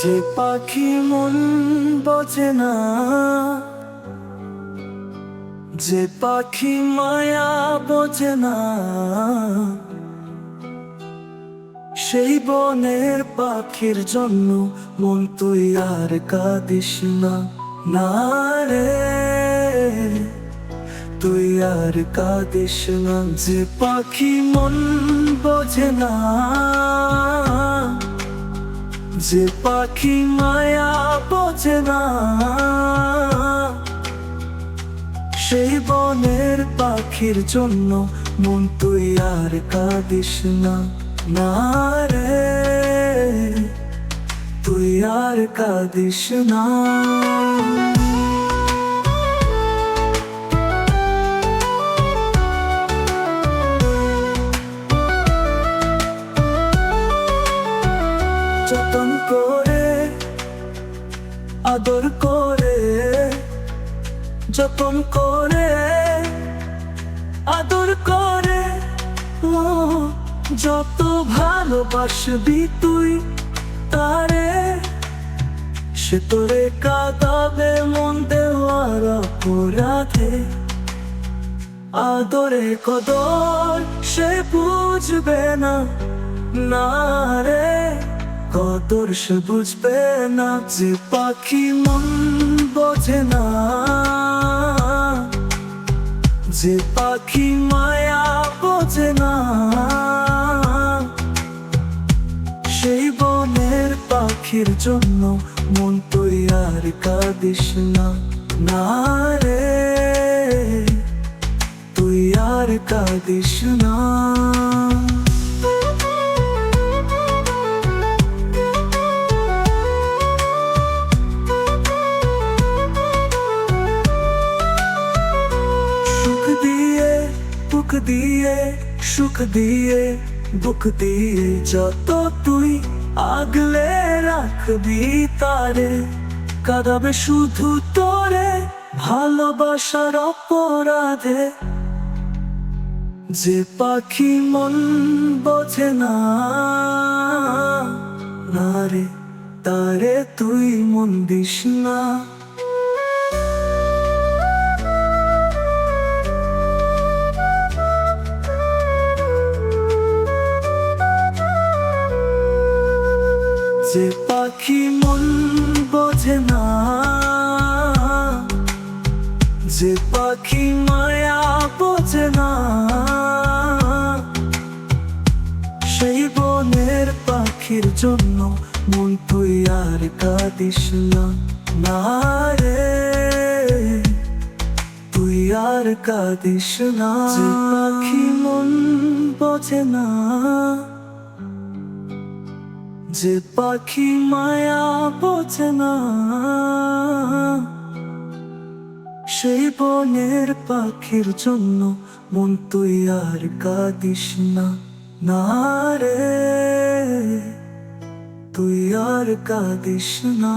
যে পাখি মন বোঝে না, যে পাখি মায়া বোঝে না, সেই বনের পাখির জন্য মন তুই আর কাঁদিস না। না রে, তুই আর কাঁদিস না। যে পাখি মন বোঝে না, যে পাখি মায়া বোঝে না, সেই বনের পাখির জন্য মন তুই আর কাঁদিস না। না রে, তুই আর কাঁদিস না। যতন করে আদর করে, যতন করে আদর করে, ও যত ভালোবাসবি তুই তারে, সে তোরে কাঁদাবে মন দেওয়ার অপরাধে। আদরে কদর সে বুঝবে না, না রে, কদর সে বুঝবে না। যে পাখি মন বোঝে না, যে পাখি মায়া বোঝে না, সেই বনের পাখির জন্য মন তুই আর কাঁদিস না। না রে, তুই আর কাঁদিস না। বুক দিয়ে সুখ দিয়ে বুক দিয়ে যত তুই আগলে রাখবি তারে, কাঁদাবে শুধু তোরে ভালোবাসার অপরাধে। যে পাখি মন বোঝে না, না রে, তারে তুই মন দিস না। যে পাখি মন বোঝে না, যে পাখি মায়া বোঝে না, সেই বনের পাখির জন্য মন তুই আর কাঁদিস না। না রে, তুই আর কাঁদিস না। যে পাখি মন বোঝে না, যে পাখি মায়া বোঝে না, সেই বনের পাখির জন্য মন তুই আর কাঁদিস না। না রে, তুই আর কাঁদিস না।